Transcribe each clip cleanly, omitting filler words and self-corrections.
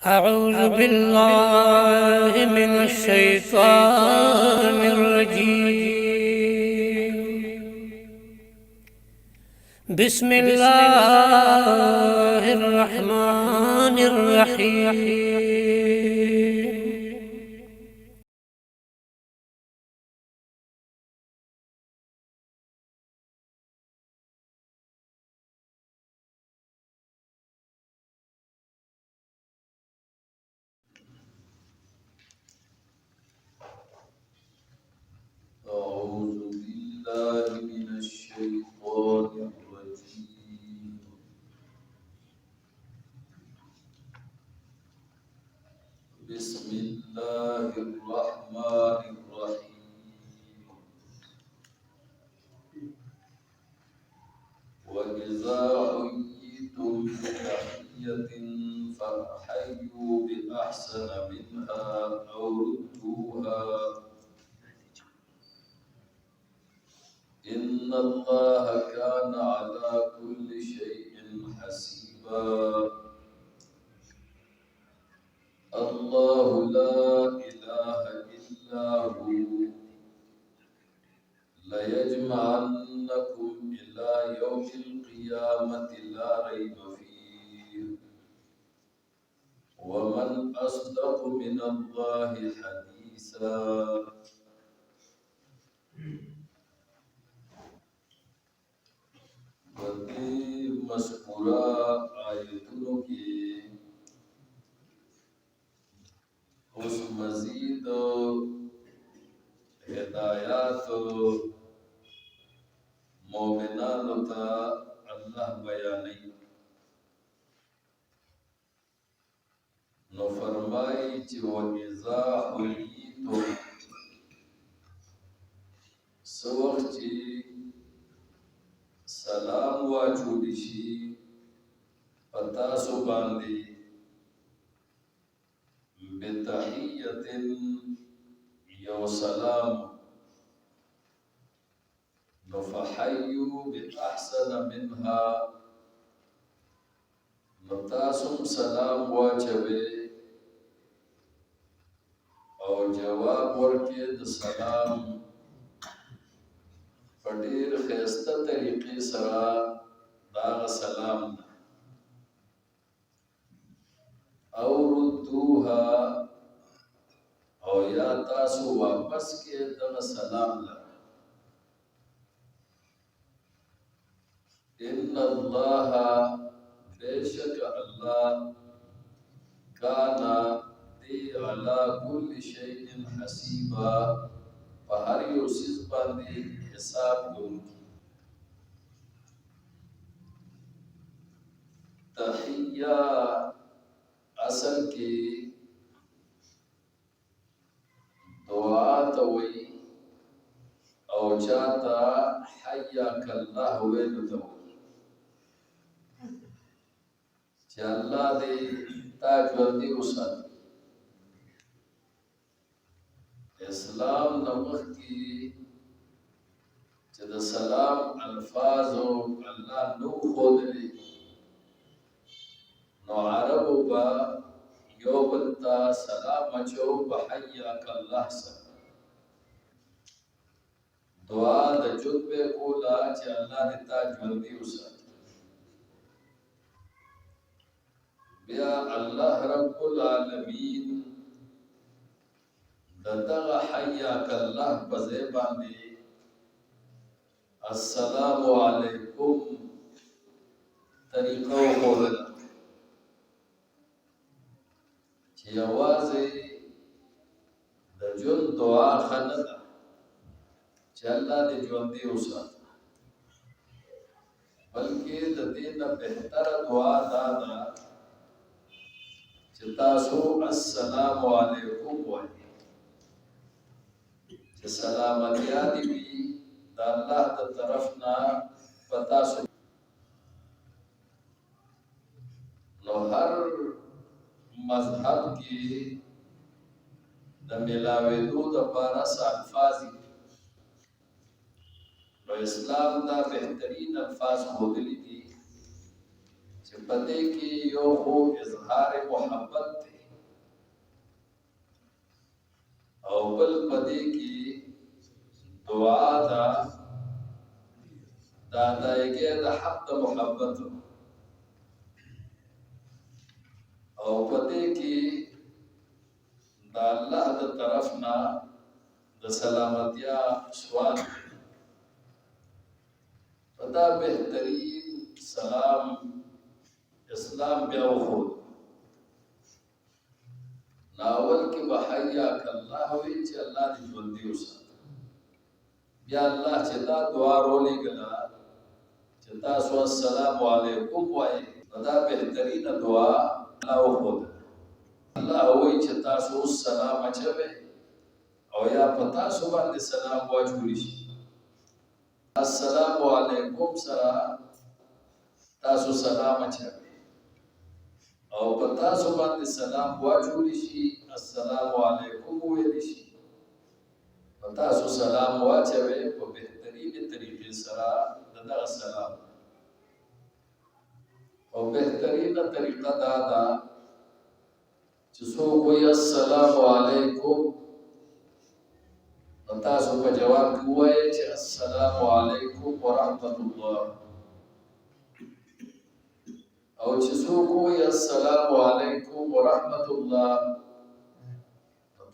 أعوذ بالله من الشيطان الرجيم. بسم الله الرحمن الرحيم. أعوذ بالله من الشيطان الرجيم. بسم الله الرحمن الرحيم. وإذا حييتم بتحية فحيوا بأحسن منها أو ردوها إن الله كان على كل شيء حسيبا. الله لا إله إلا هو ليجمعنكم إلى يوم القيامة لا ريب فيه ومن أصدق من الله حديثا. بدي مذکورہ آیتونو کی اس مزید ہدایات مومنانو تا اللہ بیانی نو فرمائی چی وَإِذَا حُيِّيتُمْ سوخ چی سلام واچولی شی پتاسو باندی بتحیت یو سلام نفحیو بأحسن منها نتاسم سلام واچوے او جواب ورکے د سلام پډیر خیسته طریقې سره داغ سلام او ردوها او یا تاسو واپس کې دغ سلام لرا. ان الله بیشک الله کانا دی علی کل شیء حسیبا فهر یو سیز باندې حساب کوونکی. تحیہ اصل کی دعا توئی او چاہتا حیاک اللہ ویلو توئی چا اللہ دے تاج وردی اسد. اسلام نمخ کی چا دا سلام الفاظو اللہ نو خود لی نو عربو با یو بلتا سلام اچو بحیاک اللہ سا دعا دا جدبے کولا چا اللہ دیتا جوندی اسا. بیا اللہ رب العالمین دتغ حیاک اللہ بزیبان دی السلام علیکم طریقہ خودلا چی آوازی دا جن دعا خندا چی اللہ دی جوندی اسا بلکہ دا دین بہتر دعا دادا چی تاسو السلام علیکم وائی چی سلامتیاتی بھی دا اللہ دا طرفنا پتاسو. نو ہر مذہب کی دا ملاویدو دا پارس الفاظی نو اسلام دا بہترین الفاظ خودلی دی چی پتے کی یو خو اظہار محبت دی بل پدې کې دعا دا ادایګي د حق د محبت او پدې کې د الله د طرفنا د سلامتیا سوال پدا بهترین سلام اسلام بیا وخود ناول کې بحیاک الله وی چې الله دې ژوندۍ وساتي بیا الله چې دا دعا رولې ګلا چې تاسو السلام علیکم وایي دا بهترین دعا الله وخود الله وی چې تاسو السلام اچوي او یا پتا سو باندې سلام واچوي شي السلام علیکم سره تاسو سلام اچوي او پتا سو باندې سلام واچوي شي السلام علیکم ویل شي پتا سو سلام واچوي په بهترین طریقې سره دغه سلام او بهترین طریقه دا ده چې څوک وایي السلام علیکم تاسو په جواب کې وایي چې السلام علیکم ورحمت الله او چې څوک وایي السلام علیکم ورحمت الله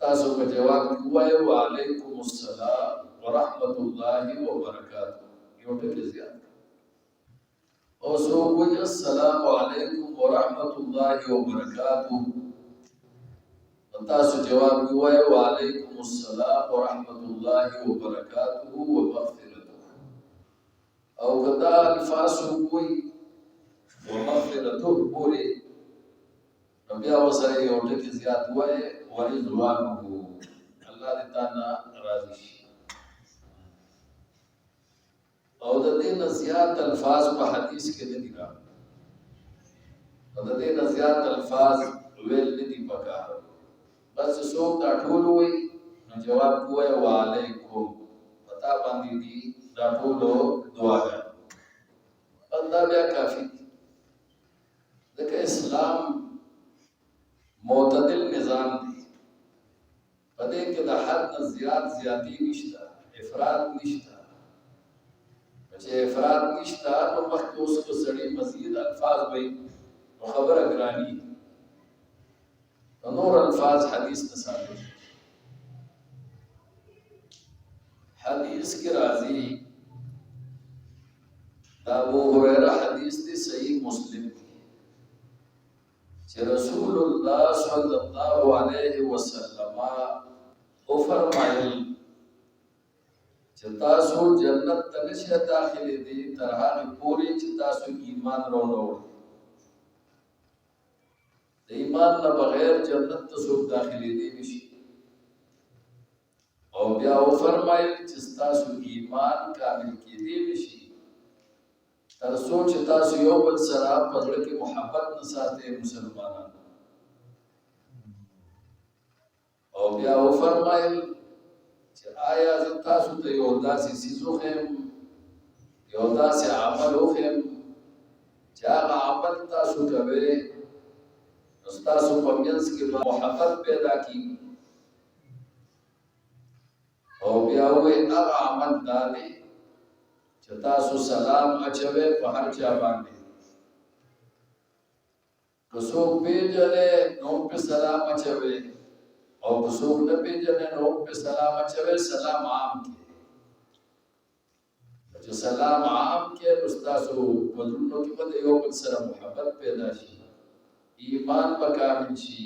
تاسو په جواب کې وایي وعلیکم السلام ورحمت الله وبرکاته یو ټکی زیات او څوک وایي السلام علیکم ورحمت الله وبرکاته تاسو جواب کې وایي وعلیکم السلام ورحمت الله وبرکاته ومغفرته او کدا الفاظ وایي ومغفرته پوری نو بیا وسره یو ټکی زیات وایي ورضوانه الله دې تانا راضي شي او د دې زیات الفاظ په حدیث کې نه دي راغلي او د دې زیات الفاظ ویل نه دي پکار بس څوک دا ټول وي نو جواب کوی وعلیکم پتا باندې دي دا ټول دعاګان الله بیا کافی ځکه اسلام معتدل نظام دی پدې کې د حد نه زیاتی نشته افراط نشته چې افراط نشته نو مخکې اوس کو سړی مزید الفاظ وي نو خبره ګرانی نور الفاظ حدیث نے ثابت حدیث کی راضی ابو ہریرہ حدیث دی صحیح مسلم کی کہ رسول اللہ صلی اللہ علیہ وسلم او فرمائل چې تاسو جنت ته نشئ داخلي دي تر هغه پورې چې تاسو ایمان راوړئ د ایمان نه بغیر جنت ته څوک داخلي دي نشي او بیا و فرمایل چې تاسو ایمان کامل کېدی نشي تر څو چې تاسو یو بل سره په زړه کې محبت نه ساتئ مسلمانان او بیا و فرمایل چې آیا زه تاسو ته یو داسې څیز وښیم یو داسې عمل وښیم چې هغه عمل تاسو کوئ تاسو په منځ کې محبت پیدا کی او بیا وې هغه عمل دا دی چې تاسو سلام اچوي په هر چا باندې که څوک پیژنې نو په سلام اچوي او که څوک نه پیژنې نو په سلام اچوي سلام عام کې چې سلام عام کې تاسو په ژوند کې به یو بل سره محبت پیدا شي ایمان به کامل شي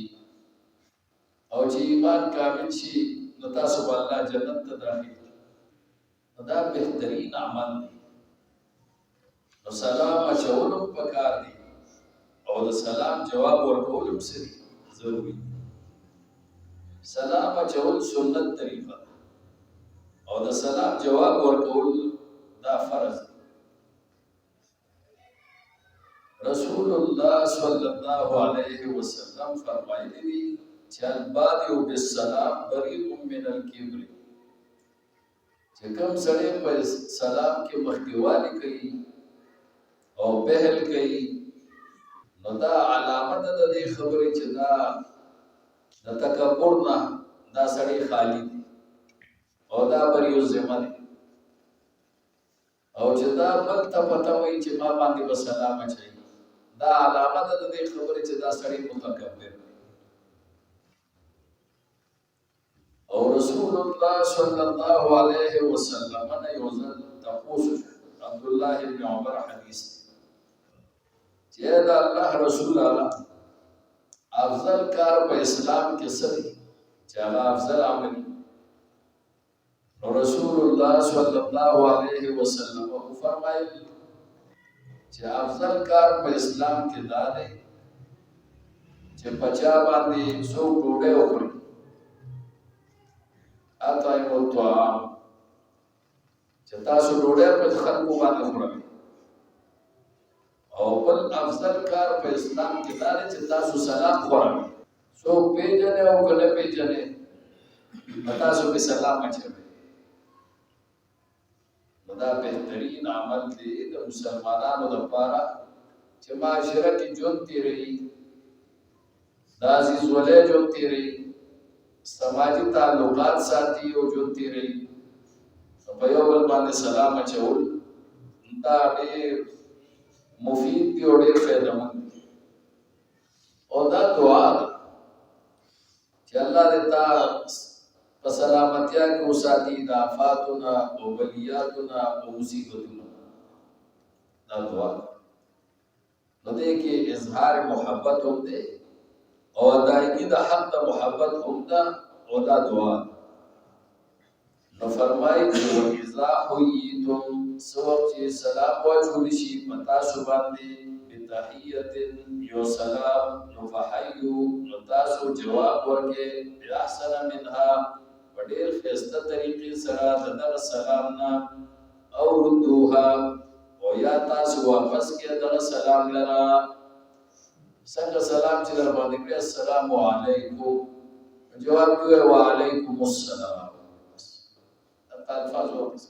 او چې ایمان کامل شي نو تاسو به الله جنت ته داخل دا بهترین عمل دی نو سلام اچولم پکار دی او د سلام جواب ورکولم سری ضروری سلام اچول سنت طریقه او د سلام جواب ورکول دا فرض دی رسول الله صلی الله علیه وسلم فرمایلی دي چې البادئ بالسلام بریء من الکبر چې کوم سړی په سلام کې مخکېوالي کوي او پهل کوي نو دا علامه ده د دې خبرې چې دا د تکبر نه دا سړی خالی دی او دا بریو ذمه دی او چې دا بل ته پته وایي چې ما باندې به سلام اچوي دا علامه ده د دې خبرې چې دا سړی متکبر او رسول الله صلی الله علیه وسلم نه یو ځل تاسو عبد الله ابن عمر حدیث چې دا الله رسول الله افضل کار په اسلام کې څه دی چې هغه افضل عمل رسول الله صلی الله علیه وسلم فرمایي چې افضل کار په اسلام کې دا دی چې بچا باندې څوک ډوډۍ وخوري اطعم الطعام چې تاسو ډوډۍ په خلکو باندې خورئ او بل افضل کار په اسلام کې دا دی چې تاسو سلام خورئ څوک پیژنې او که نه پیژنې تاسو په سلام اچوئ دا بهترین عمل دی د مسلمانانو لپاره چې معاشره کې ژوند تیروي دا عزیزولۍ ژوند تیروي سماجي تعلقات ساتي او ژوند تیروي په یو بل باندې سلام اچول دا ډېر مفید دی او ډېر فایدهمند دی او دا دعا ده چې الله دې تا په سلامتیا کې وساتي د آفاتونه او بلیاتونه او مصیبتونه دا دعا نو دې کې اظهار محبت هم دی او ادایګي د حق د محبت هم ده او دا دعا نو فرمایي چې وإذا حييتم سوق چې سلام واچول شي په تاسو باندې بتحیت یو سلام نو فحیو نو تاسو جواب ورکړئ بأحسن منها په ډېر ښایسته طریقې سره د دغه سلام نه او ردوها او یا تاسو واپس کړئ دغه سلام لره څنګه سلام چې در باندې کړی السلام علیکم جواب کوي وعلیکم السلام الفاظ واپس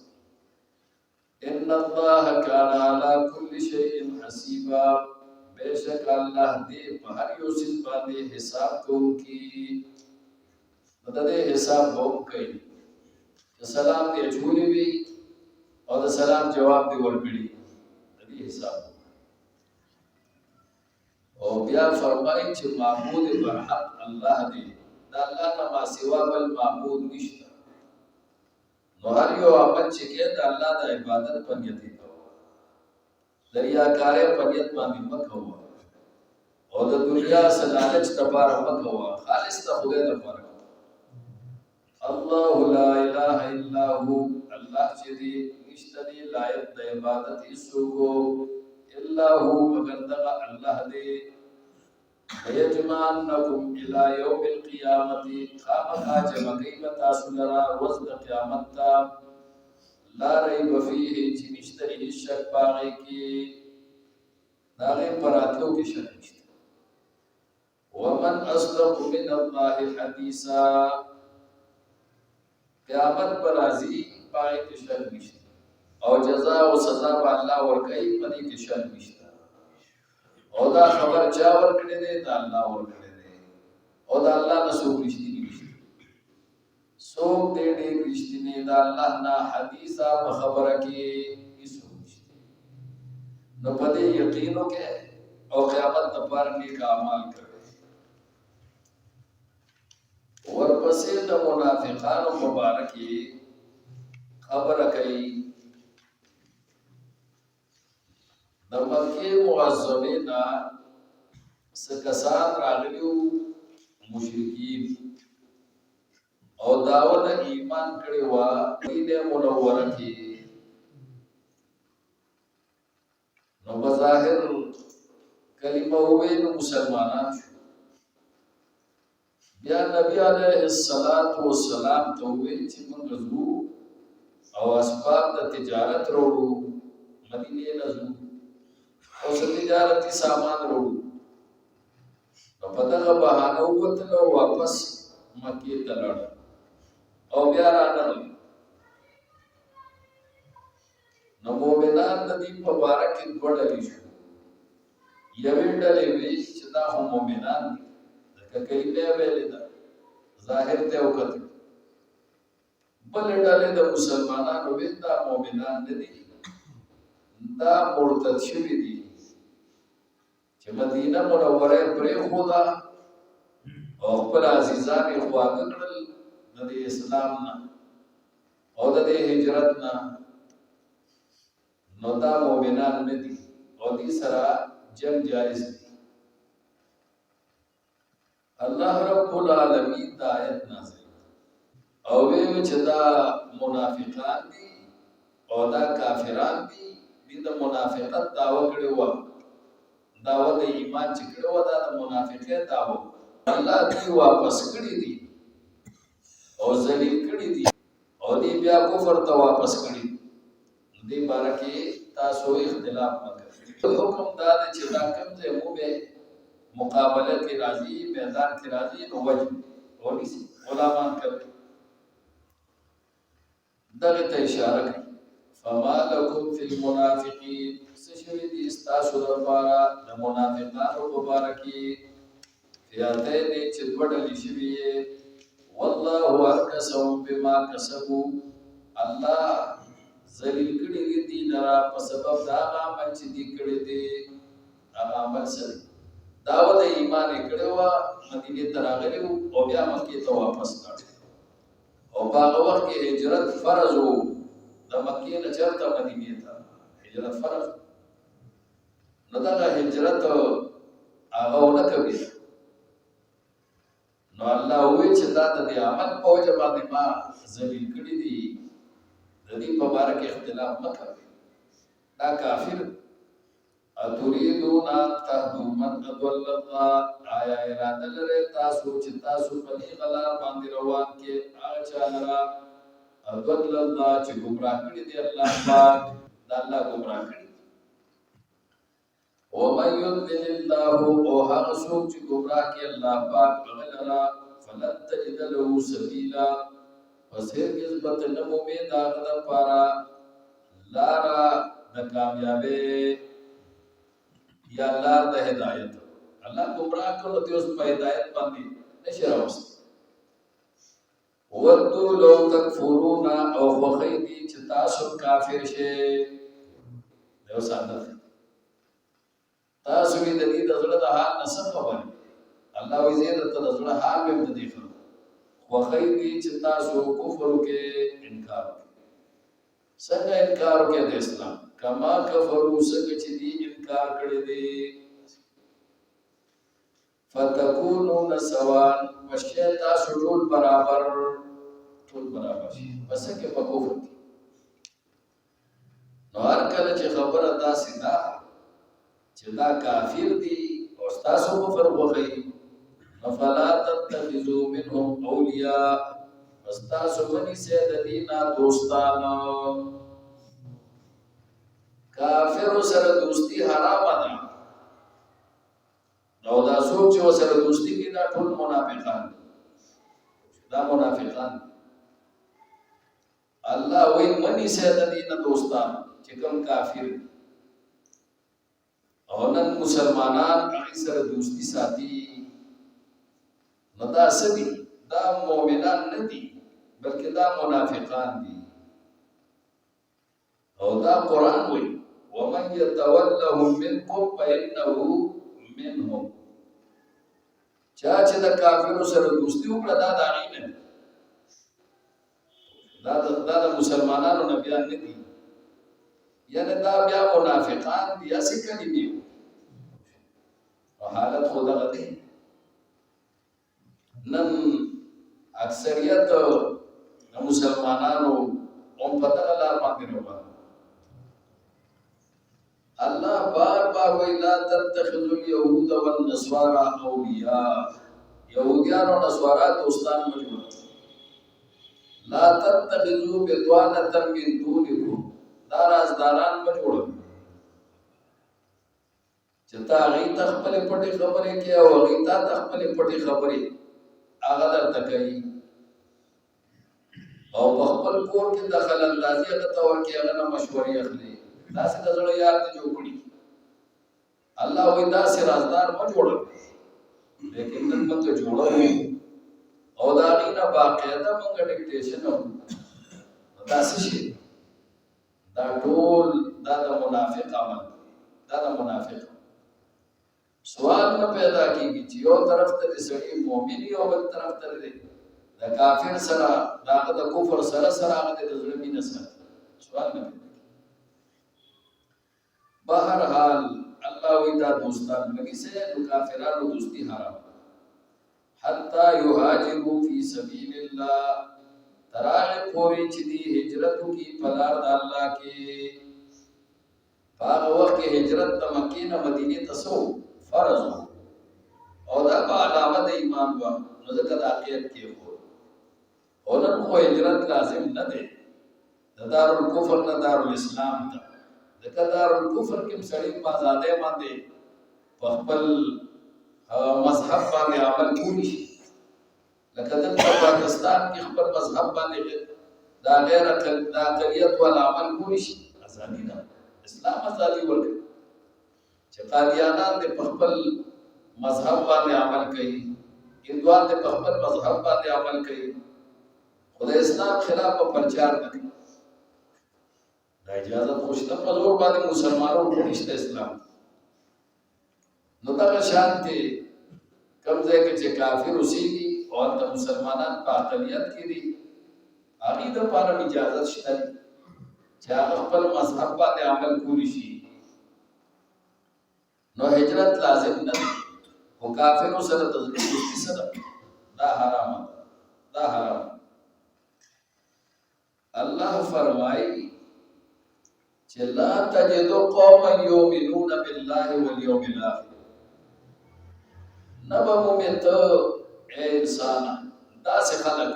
ان الله كان على كل شيء حسيبا بشک الله دې په هر یو څه باندې حساب کوي مدد حساب هم کوي چې سلام دې چولې وي او د سلام جواب دې ورکړي دې حساب او بیا فرمایي چې معبود برحق الله دې دا الله نه ما سوا بل معبود نشته نو هر یو عمل چې کې د الله د عبادت په نیت کوه ریاکارۍ په نیت باندې مه کوه او د دنیا سلالچ لپاره مه کوه خالص د خدای لپاره الله لا اله الا هو الله چې دی نشته دی لایق د عبادت هیڅوک الا هو مگر دغه الله دی ويجمعنكم الى يوم القيامه خامخا جمع کوي تاسو لرا ورځ د قیامت ته لا ریب فيه چې نشته هیڅ شک پاږي کې داغه پراتلو کې شک نشته ومن اصدق من الله حديثا قیامت پر راځي پای کې شک نشته او جزاء او سزا به الله ورکړي پدې کې شک نشته او دا خبر چا ورکړي دي دا الله ورکړي دي او دا الله نه څوک رښتینی نشته څوک دې ډېر رښتینی دا الله نه حدیثه په خبره کې هیڅوک نشته نو پدې یقین وکړه او قیامت لپاره نیک اعمال کوي ورپسې د منافقانو مبارکي خبره کوي د مکه معظمه نه سکسان راغلیو مشرکین او داوود ایمان کړي وا مدینه منوره کې نو بظاهر کلمه وې نو مسلمانان شو بیا نبی علیہ الصلوۃ والسلام ته وی چې موږ زو او اسباب د تجارت وروړو مدینه نه زو او تجارتي سامان وروړو نو په دغه بهانه وته واپس مکه ته لاړ او بیا راغل نو مومنان د دې په باره کې ډوډلې شو یوې ډلې وی چې دا هم مومنان دي کله ویلې دا ظاهر ته وکړه بل ډلې د مسلمانانو وې دا مؤمنان نه دي، دا مرتد شوي دي چې مدینه منوره پرېښوده او خپل عزیزان یې خواږه کړل د دې اسلام نه او د دې هجرت نه، نو دا مؤمنان نه دي او دې سره جنگ جایز دی. الله رب العالمین دا آیت نازل او وی چې دا منافقان دي او دا کافران دي، دې د منافقت دعوه کړې وه، دعوه د ایمان چې کړې وه دا د منافقت دعوه الله دې واپس کړي دي او ذلیل کړي دي او دې بیا کفر ته واپس کړي. دې باره کې تاسو اختلاف مه کوئ. حکم دا دی چې دا کوم ځای مو به مقابله کې راځي، میدان کې راځي، نو وجه ونیسي، غلامان کوي. دغه ته اشاره کوي فما لکم فی المنافقین، څه شوي دي ستاسو دپاره د منافقانو په باره کې فئتین چې دوه ډلې شوي یې، والله ارکسهم بما کسبوا، الله ذلیل کړي دي دې لره په سبب د هغه عمل چې دې کړی دی. هغه عمل څه دی؟ دعوه د ایمان یې کړې وه، مدینې ته راغلي وو او بیا مکې ته واپس لاړل او په هغه وخت کې هجرت فرض و، د مکې نه چېرته مدینې ته هجرت فرض، نو دغه هجرت هغه ونه کوي. نو الله ووایي چې دا د دې عمل په وجه باندې ما ذلیل کړي دي، د دې په باره کې اختلاف مه کوئ. دا کافر اتریدون ان تهدوا من اضل الله، آیا اراده لرئ تاسو چې تاسو په هغه لار باندې روان کې هغه چا لره اضل الله چې ګمراه کړي دي الله پاک، دا الله ګمراه کړي. ومن يضلل الله، او هغه څوک چې ګمراه کړي الله پاک هغه لره، فلن تجد له سبیلا، پس هرگز به ته نه مومې د هغه دپاره لاره د کامیابۍ یا لار د هدایت. الله ګمراه کړو ته اوس په هدایت باندې نشي راوست. ودو لو تکفرون، او خوښۍ دي چې تاسو کافر شئ. دا اوس عادت تاسو وی د دې د زړه د حال نه څه خبرې، الله وی زه درته د زړه حال مې د دې خبر خوښۍ دي چې تاسو کفر وکړئ، انکار وکړئ. څنګه انکار وکړئ د اسلام؟ کما کفروا، څنګه چې دي انکار کړی دی. فتکونون سواء، پشی تاسو ټول برابر، ټول برابر شي پس کې په کفر کې. نو هر کله چې خبره داسې ده چې دا کافر دي او ستاسو کفر خوښوي، نو فلا تتخذوا منهم اولیاء، پس تاسو ونیسئ د دې نه دوستان. کافر سره دوستی حرامه ده، او دا څوک چې ورسره دوستی کوي دا ټول منافقان دي، دا منافقان دي. الله وایي ونیسئ د دې نه دوستان چې کوم کافر دي. او نن مسلمانان هغې سره دوستی ساتي، نو دا څه دي؟ دا مؤمنان نه دي بلکې دا منافقان دي. او دا قرآن وایي ومن يتولهم منكم فإنه منهم، چا چې د کافرو سره دوستی وکړه دا د هغې نه دي، دا د مسلمانانو نه بیا نه دي، یعنې دا بیا منافقان دي. هسې کلمې او حالت خو دغه دی. نن اکثریت د مسلمانانو هم په دغه لار باندې روان. الله بار بار وی لا تتخذوا اليهود والنصارى اولیاء، یهودیان او نصارا دوستان مجبور. لا تتخذوا بطانة من دونکم، دا رازداران مجبور چې تا هغې ته خپلې پټې خبرې کوي او هغې تا ته خپلې پټې خبرې هغه درته کوي، او په خپل کور کې دخل اندازي هغه ته ورکړي، هغه نه مشورې اخلي. داسې د زړه یار ته جوړ کړي. الله وایي داسې رازدار مه جوړوئ، لیکن نن موږ جوړوو او د هغې نه باقاعده موږ ډکټیشن اخلو دا څه شي دا ټول دا د منافق عمل دا د منافق سوال نه پیدا کیږي چې یو طرف ته د سړي مؤمن او بل طرف ته د کافر سره داغه د کفر سره هغه د زړه مینه سره سوال نه پیدا بهر حال الله وی دا دوستان لګي سه د کافرانو دوستی حرام حتا یهاجروا فی سبیل الله تراغ پوری چې دی هجرت کی پلار د الله کې هغه وخت کې هجرت د مکې نه مدینه ته سو فرض او دا په علامه د ایمان و نو ځکه د عقیدت کې وو اولن خو هجرت لازم نه دی د دارالکفر نه دارالاسلام ته ځکه دارالکفر کې سړی په آزادۍ باندې په خپل مذهب باندې عمل کوي لکه د پاکستان کې خپل مذهب باندې دا غیر اقلیت ولا عمل کوي ازادي نه اسلام ازادي ورکړي چې قادیانان د خپل مذهب باندې عمل کوي هندوان د خپل مذهب باندې عمل کوي خدای اسلام خلاف پرچار نه کوي دا اجازه خوشته په زور باندې مسلمانانو ټول نشته اسلام نو دا شانتي کمزې کې چې کافر اوسېږي او د مسلمانان په اقلیت کې دي هغه د پاره اجازه شته چې هغه خپل مذهب باندې عمل کولی شي نو هجرت لازم نه او کافر سره د دوستی سره دا حرام دا حرام الله فرمایي چې لا تجد قوما يؤمنون بالله واليوم الاخر نبا مومن ته انسان دا څه خلک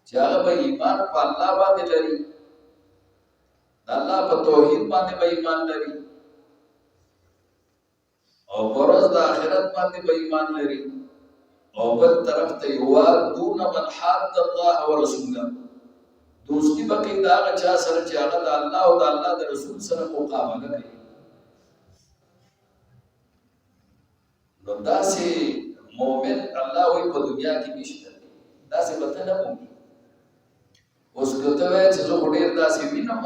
چې هغه به ایمان په الله باندې لري الله په توحید باندې به ایمان لري او پرز د آخرت باندې به ایمان لري او بل طرف ته یو دون من حد الله ورسوله دوستی بکی دا چا سره چې هغه د الله او د الله د رسول سره مقابله کوي نو داسې مؤمن الله وی په دنیا کې نشته داسې بته نه مؤمن اوس کته وای چې زه ډیر داسې وینم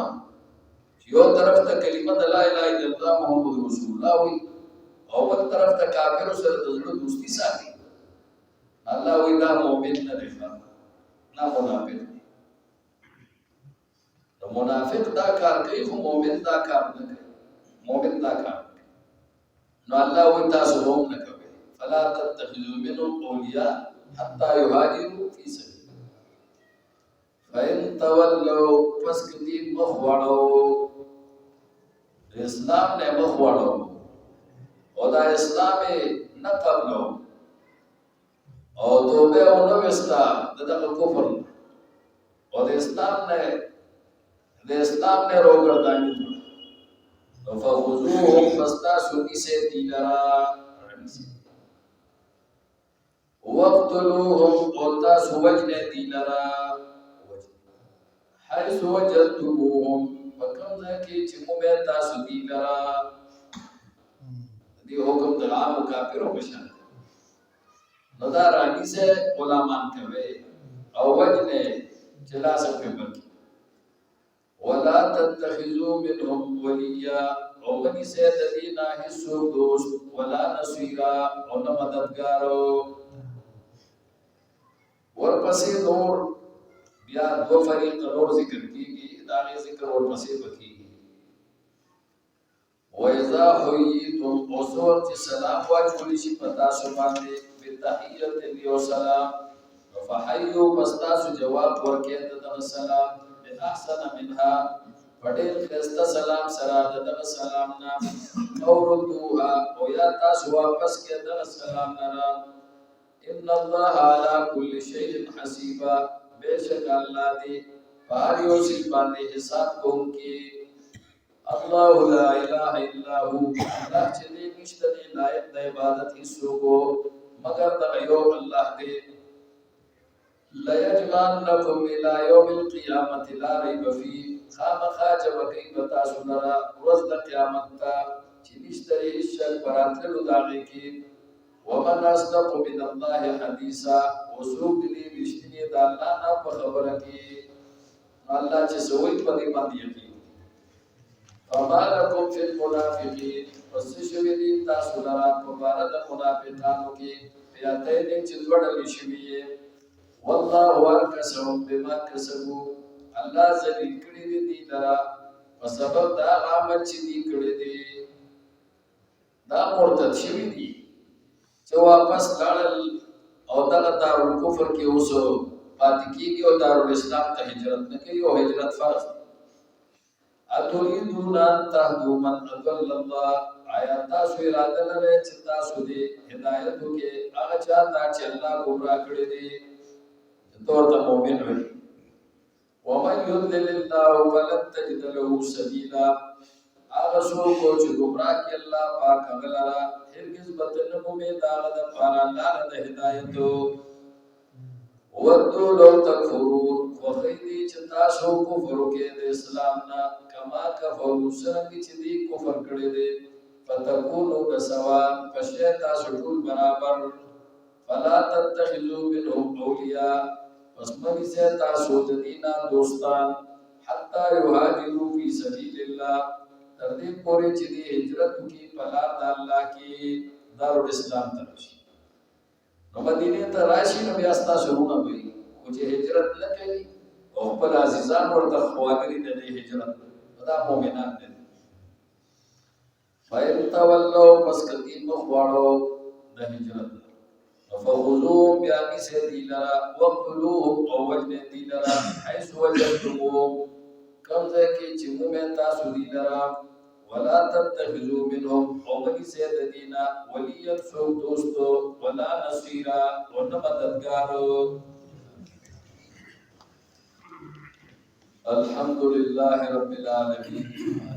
یو طرف ته کلمه لا اله الا الله محمد رسول الله وی او بل طرف ته کافر سره د زړه دوستی ساتي الله وی دا مؤمن نه دی نه منافق منافق دا کار کوي خو مؤمن دا کار نه کوي مؤمن دا کار نو الله وی تاسو هم نه کوي فلا تتخذوا منهم اولیاء حتى يهاجروا في سبيل فإن تولوا فاسكتي مخوړو اسلام نه مخوړو او دا اسلام نه قبلو او توبه او نو وستا دغه کفر او د اسلام نه روګردانی نو فخذوهم فاستاسوا سے دیلرا وقتلوهم قلتا سوجن دیلرا حيث وجدتموهم فكم ذاكي چمومه تاسو دیلرا دی حکم دعام کافروں بشان نو دا رانی سے غلامان کوي او وجنه چلا سکے بلکی ولا تتخذوا منهم وليا او منی سے دلینا حصو دوست ولا نصيرا او نہ مددگارو ورپسې نور بیا دو فریق نور ذکر کیږي دا غي ذکر ورپسې وکیږي وَإِذَا حُيِّيتُمْ وَصُوَرْتِ سَلَامُ وَاجْوَلِ شِي پتا سو باندې بتحیت لیو سلام فحیو پستاسو جواب ورکې دغه سلام احسن منها پډیر خسته سلام سره دغه سلام نه او ردوها او یا تاسو واپس کې دغه سلام نه ان الله على كل شيء حسيبا بیشک الله دې پاریو سی باندې حساب کوونکی الله لا اله الا هو الله چې دې نشته دې لایق د عبادت هیڅوک مگر د یو الله دې لا يجمعنكم الى يوم القيامه لا ريب فيه خامخا جبکی بتا سنرا روز د قیامت تا چې نشته شک براتلو داږي کې ومن اصدق من الله حديثا وسوق دې رښتینی د الله نه په خبره کې الله چې سوي په دې باندې یقین فما لكم في المنافقين پس شوی دي تاسو لرا په بار د منافقانو کې پیاته دي چې وړل شوی والله ورکسهم بما كسبوا الله ذلیل کړی دي لرا په سبب دا عمل چې دي کړی دي دا مرتد شوی دي چې واپس لاړل او دغه دارو کفر کې اوسو پاتې کېږي او دارو اسلام ته هجرت نه کوي او هجرت فرض اتريدون ان تهدوا من اضل الله آیا تاسو اراده لرئ چې تاسو دې هدایت وکړي هغه چا ته چې الله ګمراه کړی دي تور ته مؤمن وي ومن يضلل الله فلن تجد له سبيلا هغه څوک چې ګمراه کړي الله پاک هغه لرا هرگز بدن مومن هغه د پاره لار د هدایت ودو لو تکفرون وخیدی چې تاسو کفر وکړئ د اسلام نه کما کفروا څنګه چې دی کفر کړی دی فتكونوا سواء فشي تاسو ټول برابر فلا تتخذوا منهم اولیاء پس مګی سه تاسو د دینه دوستان حتا یهاجروا فی سبیل الله تر دې پورې چې دی هجرت کی په لار د الله کې دارالاسلام ته راشي نو مدینه ته راشي نو بیا تاسو ورونه وي او چې هجرت نه کوي او خپل عزیزان ورته خواګری د هجرت دا مؤمنان دي فإن تولوا پس کدی مخواړو د هجرت فخذوهم بیانی سے دی لرا وقتلوهم او وجن دی لرا حیث وجدتموهم کم ځای کې چې مومن تاسو دی لرا ولا تتخذوا منهم او بني سے دینا ولیا سو دوستو ولا نصيرا او نه مددگار الحمد لله رب العالمين